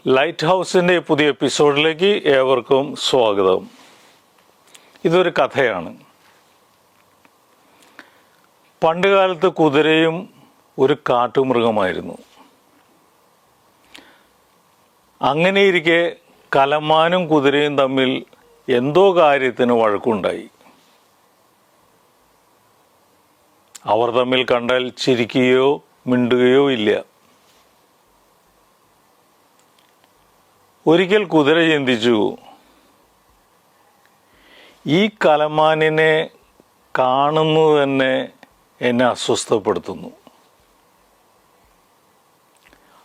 Light ഹൗസിൻ്റെ പുതിയ എപ്പിസോഡിലേക്ക് ഏവർക്കും സ്വാഗതം. ഇതൊരു കഥയാണ്. പണ്ടുകാലത്ത് കുതിരയും ഒരു കാട്ടുമൃഗമായിരുന്നു. അങ്ങനെയിരിക്കെ കലമാനും കുതിരയും തമ്മിൽ എന്തോ കാര്യത്തിന് വഴക്കുണ്ടായി. അവർ തമ്മിൽ കണ്ടാൽ ചിരിക്കുകയോ മിണ്ടുകയോ ഇല്ല. ഒരിക്കൽ കുതിര ചിന്തിച്ചു, ഈ കലമാനിനെ കാണുന്നത് തന്നെ എന്നെ അസ്വസ്ഥപ്പെടുത്തുന്നു.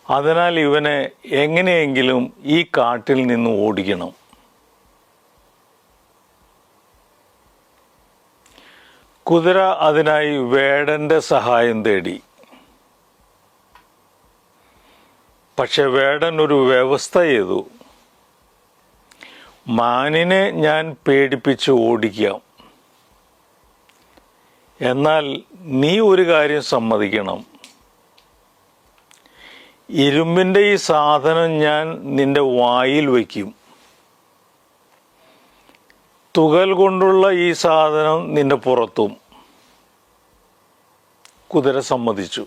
അതിനാൽ ഇവനെ എങ്ങനെയെങ്കിലും ഈ കാട്ടിൽ നിന്ന് ഓടിക്കണം. കുതിര അതിനായി വേടന്റെ സഹായം തേടി. പക്ഷെ വേടൻ ഒരു വ്യവസ്ഥ ചെയ്തു. മാനിനെ ഞാൻ പേടിപ്പിച്ച് ഓടിക്കാം, എന്നാൽ നീ ഒരു കാര്യം സമ്മതിക്കണം. ഇരുമ്പിൻ്റെ ഈ സാധനം ഞാൻ നിന്റെ വായിൽ വയ്ക്കും. തുകൽ കൊണ്ടുള്ള ഈ സാധനം നിന്റെ പുറത്തും. കുതിര സമ്മതിച്ചു.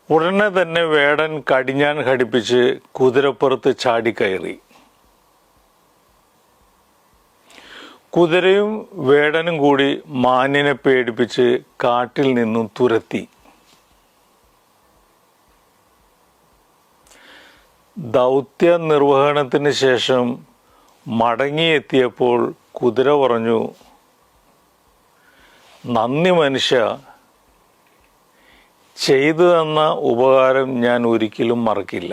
ഉടനെ തന്നെ വേടൻ കടിഞ്ഞാൻ ഘടിപ്പിച്ച് കുതിരപ്പുറത്ത് ചാടിക്കയറി. കുതിരയും വേടനും കൂടി മാനിനെ പേടിപ്പിച്ച് കാട്ടിൽ നിന്നും തുരത്തി. ദൗത്യ നിർവഹണത്തിന് ശേഷം മടങ്ങിയെത്തിയപ്പോൾ കുതിര പറഞ്ഞു, നന്ദി മനുഷ്യ, ചെയ്തു തന്ന ഉപകാരം ഞാൻ ഒരിക്കലും മറക്കില്ല.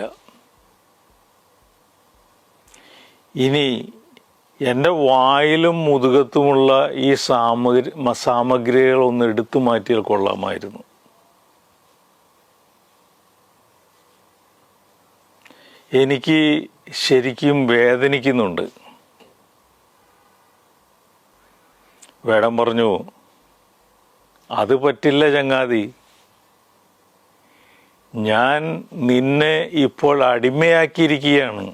ഇനി എൻ്റെ വായിലും മുതുകത്തുമുള്ള ഈ സാമഗ്രികളൊന്ന് എടുത്തു മാറ്റിയാൽ കൊള്ളാമായിരുന്നു. എനിക്ക് ശരിക്കും വേദനിക്കുന്നുണ്ട്. വേടൻ പറഞ്ഞു, അത് പറ്റില്ല ചങ്ങാതി. ഞാൻ നിന്നെ ഇപ്പോൾ അടിമയാക്കിയിരിക്കുകയാണ്.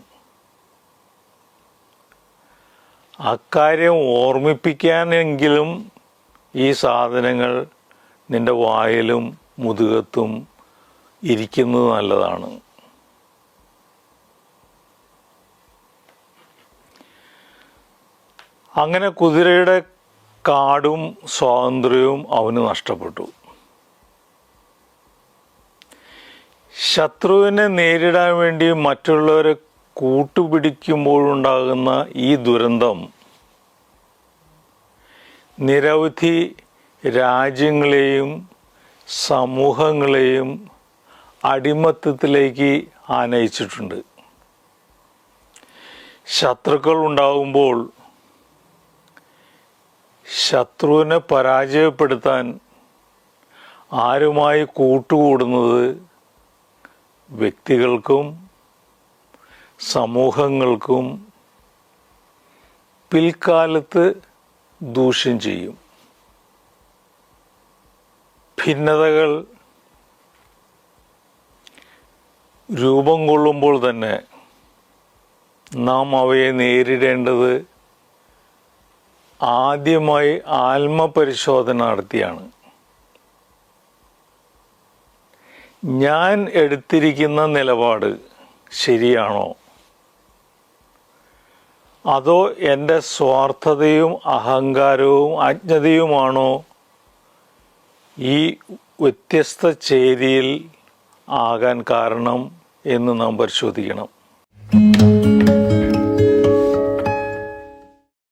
അക്കാര്യം ഓർമ്മിപ്പിക്കാനെങ്കിലും ഈ സാധനങ്ങൾ നിന്റെ വായിലും മുതുകത്തും ഇരിക്കുന്നത് നല്ലതാണ്. അങ്ങനെ കുതിരയുടെ കാടും സ്വാതന്ത്ര്യവും അവന് നഷ്ടപ്പെട്ടു. ശത്രുവിനെ നേരിടാൻ വേണ്ടി മറ്റുള്ളവരെ കൂട്ടുപിടിക്കുമ്പോഴുണ്ടാകുന്ന ഈ ദുരന്തം നിരവധി രാജ്യങ്ങളെയും സമൂഹങ്ങളെയും അടിമത്തത്തിലേക്ക് ആനയിച്ചിട്ടുണ്ട്. ശത്രുക്കൾ ഉണ്ടാകുമ്പോൾ ശത്രുവിനെ പരാജയപ്പെടുത്താൻ ആരുമായി കൂട്ടുകൂടുന്നത് വ്യക്തികൾക്കും സമൂഹങ്ങൾക്കും പിൽക്കാലത്ത് ദൂഷ്യം ചെയ്യും. ഭിന്നതകൾ രൂപം കൊള്ളുമ്പോൾ തന്നെ നാം അവയെ നേരിടേണ്ടത് ആദ്യമായി ആത്മപരിശോധന നടത്തിയാണ്. ഞാൻ എടുത്തിരിക്കുന്ന നിലപാട് ശരിയാണോ, അതോ എൻ്റെ സ്വാർത്ഥതയും അഹങ്കാരവും അജ്ഞതയുമാണോ ഈ വ്യത്യസ്ത ചേരിയിൽ ആകാൻ കാരണം എന്ന് നാം പരിശോധിക്കണം.